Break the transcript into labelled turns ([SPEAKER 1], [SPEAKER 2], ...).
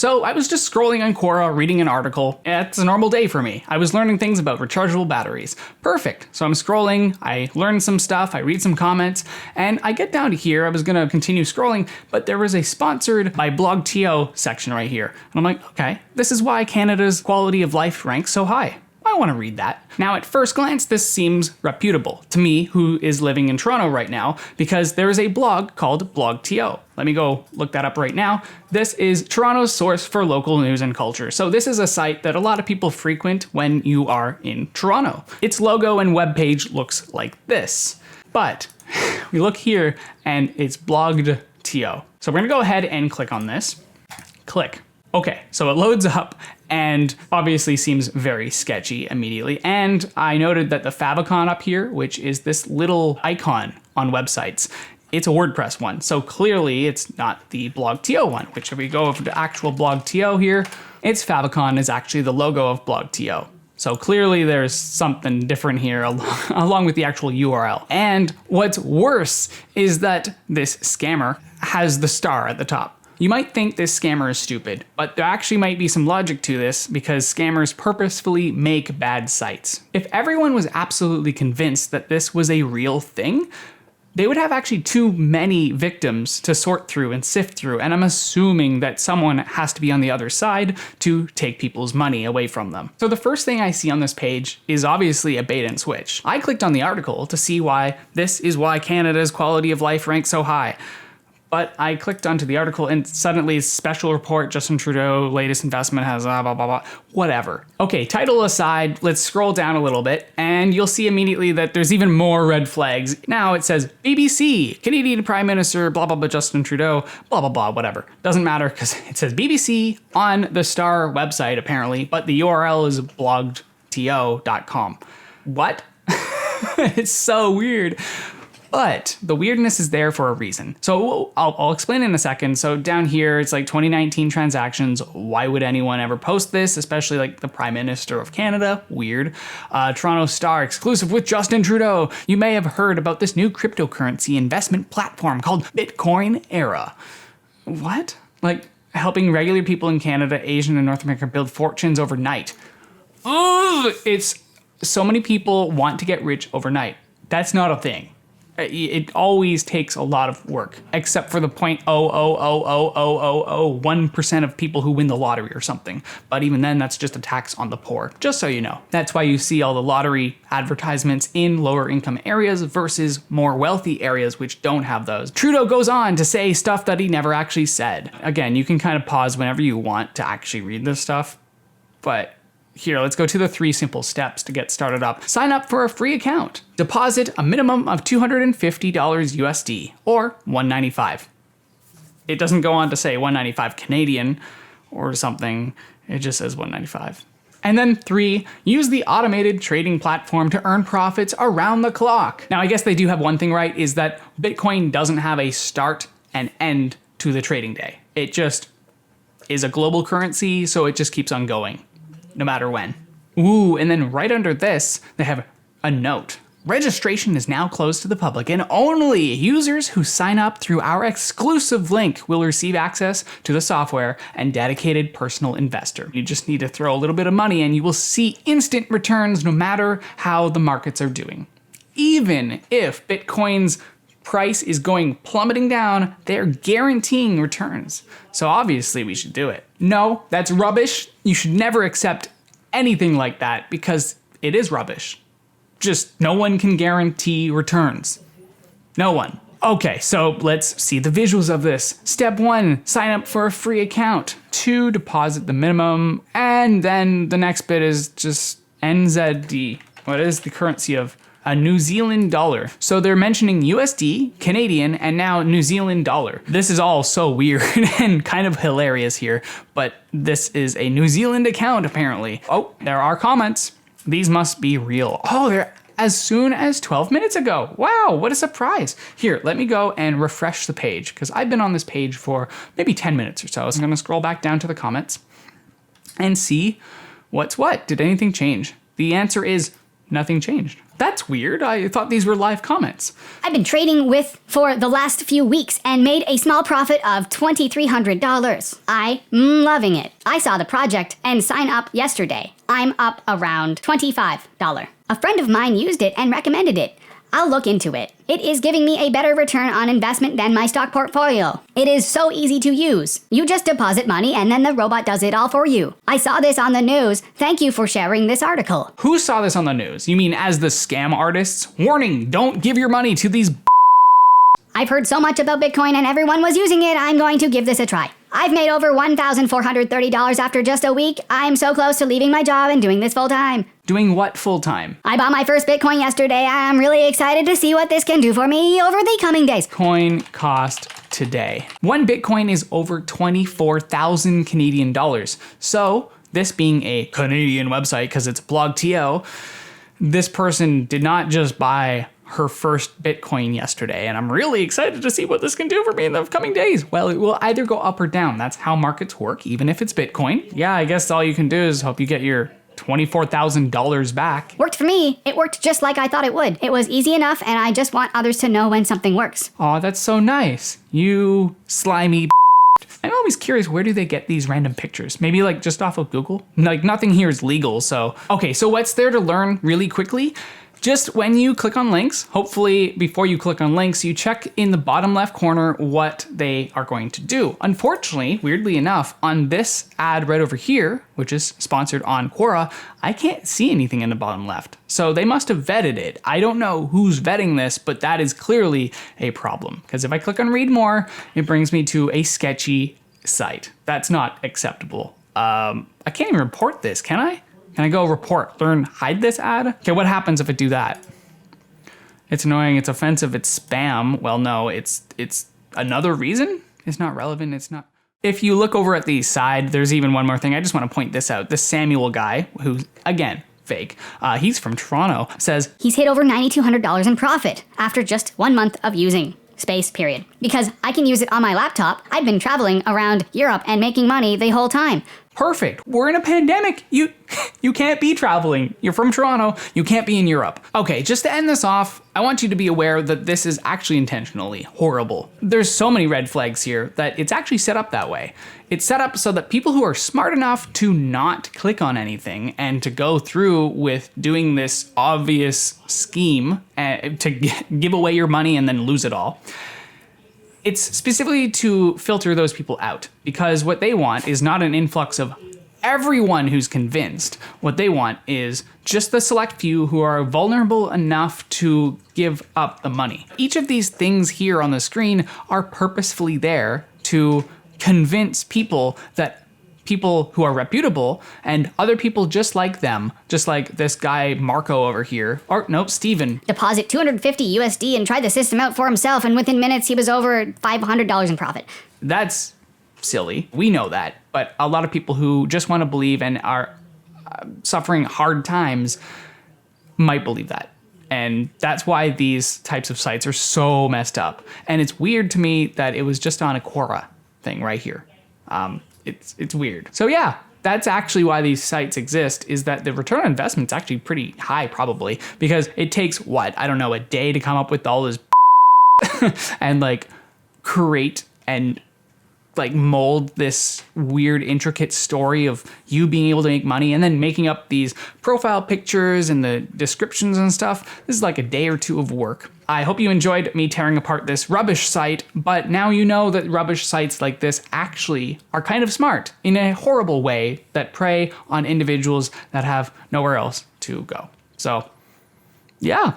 [SPEAKER 1] So I was just scrolling on Quora, reading an article. It's a normal day for me. I was learning things about rechargeable batteries. Perfect. So I'm scrolling, I learn some stuff, I read some comments, and I get down to here. I was gonna continue scrolling, but there was a sponsored by BlogTO section right here. And I'm like, okay, this is why Canada's quality of life ranks so high. I want to read that. Now, at first glance, this seems reputable to me, who is living in Toronto right now, because there is a blog called BlogTO. Let me go look that up right now. This is Toronto's source for local news and culture. So this is a site that a lot of people frequent when you are in Toronto. Its logo and webpage looks like this. But we look here and it's BlogTO. So we're gonna go ahead and click on this. Click. Okay, so it loads up and obviously seems very sketchy immediately. And I noted that the favicon up here, which is this little icon on websites, it's a WordPress one. So clearly it's not the BlogTO one, which if we go over to actual BlogTO here, its favicon is actually the logo of BlogTO. So clearly there's something different here along with the actual URL. And what's worse is that this scammer has the star at the top. You might think this scammer is stupid, but there actually might be some logic to this because scammers purposefully make bad sites. If everyone was absolutely convinced that this was a real thing, they would have actually too many victims to sort through and sift through, and I'm assuming that someone has to be on the other side to take people's money away from them. So the first thing I see on this page is obviously a bait and switch. I clicked on the article to see why this is why Canada's quality of life ranks so high. But I clicked onto the article and suddenly special report, Justin Trudeau, latest investment has blah, blah, blah, whatever. Okay, title aside, let's scroll down a little bit and you'll see immediately that there's even more red flags. Now it says BBC, Canadian Prime Minister, blah, blah, blah, Justin Trudeau, blah, blah, blah, whatever. Doesn't matter because it says BBC on the Star website apparently, but the URL is blogto.com. What? It's so weird. But the weirdness is there for a reason. So I'll explain in a second. So down here, it's like 2019 transactions. Why would anyone ever post this? Especially like the Prime Minister of Canada. Weird. Toronto Star exclusive with Justin Trudeau. You may have heard about this new cryptocurrency investment platform called Bitcoin Era. What? Like helping regular people in Canada, Asia, and North America build fortunes overnight. Ugh, it's so many people want to get rich overnight. That's not a thing. It always takes a lot of work, except for the 0.0000001% of people who win the lottery or something. But even then, that's just a tax on the poor, just so you know. That's why you see all the lottery advertisements in lower income areas versus more wealthy areas which don't have those. Trudeau goes on to say stuff that he never actually said. Again, you can kind of pause whenever you want to actually read this stuff, but here, let's go to the 3 simple steps to get started up. Sign up for a free account. Deposit a minimum of $250 USD or $195. It doesn't go on to say 195 Canadian or something. It just says 195. And then 3, use the automated trading platform to earn profits around the clock. Now, I guess they do have one thing right, is that Bitcoin doesn't have a start and end to the trading day. It just is a global currency, so it just keeps on going. No matter when. Ooh, and then right under this, they have a note. Registration is now closed to the public and only users who sign up through our exclusive link will receive access to the software and dedicated personal investor. You just need to throw a little bit of money and you will see instant returns no matter how the markets are doing. Even if Bitcoin's price is going plummeting down, they're guaranteeing returns. So obviously we should do it. No, that's rubbish. You should never accept anything like that because it is rubbish. Just no one can guarantee returns. No one. Okay, so let's see the visuals of this. Step 1, sign up for a free account. 2, deposit the minimum. And then the next bit is just NZD. What is the currency of a New Zealand dollar? So they're mentioning USD, Canadian, and now New Zealand dollar. This is all so weird and kind of hilarious here, but this is a New Zealand account apparently. Oh, there are comments. These must be real. Oh, they're as soon as 12 minutes ago. Wow, what a surprise. Here, let me go and refresh the page because I've been on this page for maybe 10 minutes or so. So I'm gonna scroll back down to the comments and see what's what. Did anything change? The answer is nothing changed. That's weird. I thought these were live comments.
[SPEAKER 2] I've been trading with for the last few weeks and made a small profit of $2,300. I'm loving it. I saw the project and sign up yesterday. I'm up around $25. A friend of mine used it and recommended it. I'll look into it. It is giving me a better return on investment than my stock portfolio. It is so easy to use. You just deposit money and then the robot does it all for you. I saw this on the news. Thank you for sharing this article.
[SPEAKER 1] Who saw this on the news? You mean as the scam artists? Warning, don't give your money to these
[SPEAKER 2] I've heard so much about Bitcoin and everyone was using it. I'm going to give this a try. I've made over $1,430 after just a week. I'm so close to leaving my job and doing this full time.
[SPEAKER 1] Doing what full time?
[SPEAKER 2] I bought my first Bitcoin yesterday. I'm really excited to see what this can do for me over the coming days.
[SPEAKER 1] Coin cost today. One Bitcoin is over 24,000 Canadian dollars. So this being a Canadian website, because it's blog.to, this person did not just buy her first Bitcoin yesterday, and I'm really excited to see what this can do for me in the coming days. Well, it will either go up or down. That's how markets work, even if it's Bitcoin. Yeah, I guess all you can do is hope you get your $24,000 back.
[SPEAKER 2] Worked for me. It worked just like I thought it would. It was easy enough, and I just want others to know when something works.
[SPEAKER 1] Aw, that's so nice. You slimy I'm always curious, where do they get these random pictures? Maybe like just off of Google? Like nothing here is legal, so. Okay, so what's there to learn really quickly? Just when you click on links, hopefully before you click on links, you check in the bottom left corner what they are going to do. Unfortunately, weirdly enough, on this ad right over here, which is sponsored on Quora, I can't see anything in the bottom left. So they must have vetted it. I don't know who's vetting this, but that is clearly a problem. Because if I click on read more, it brings me to a sketchy site. That's not acceptable. I can't even report this, can I? Can I go report, learn, hide this ad? Okay, what happens if I do that? It's annoying, it's offensive, it's spam. Well, no, it's another reason? It's not relevant, it's not. If you look over at the side, there's even one more thing. I just want to point this out. This Samuel guy, who, again, fake, he's from Toronto, says,
[SPEAKER 2] he's hit over $9,200 in profit after just 1 month of using space, period. Because I can use it on my laptop. I've been traveling around Europe and making money the whole time.
[SPEAKER 1] Perfect. We're in a pandemic. You can't be traveling. You're from Toronto. You can't be in Europe. Okay, just to end this off, I want you to be aware that this is actually intentionally horrible. There's so many red flags here that it's actually set up that way. It's set up so that people who are smart enough to not click on anything and to go through with doing this obvious scheme to give away your money and then lose it all, it's specifically to filter those people out, because what they want is not an influx of everyone who's convinced. What they want is just the select few who are vulnerable enough to give up the money. Each of these things here on the screen are purposefully there to convince people that people who are reputable and other people just like them, just like this guy Marco over here, or nope, Steven.
[SPEAKER 2] Deposit $250 USD and try the system out for himself, and within minutes he was over $500 in profit.
[SPEAKER 1] That's silly. We know that, but a lot of people who just want to believe and are suffering hard times might believe that. And that's why these types of sites are so messed up. And it's weird to me that it was just on a Quora thing right here. It's weird. So yeah, that's actually why these sites exist, is that the return on investment is actually pretty high probably, because it takes what, I don't know, a day to come up with all this and like create and like mold this weird intricate story of you being able to make money and then making up these profile pictures and the descriptions and stuff. This is like a day or two of work. I hope you enjoyed me tearing apart this rubbish site, but now you know that rubbish sites like this actually are kind of smart in a horrible way that prey on individuals that have nowhere else to go. So yeah.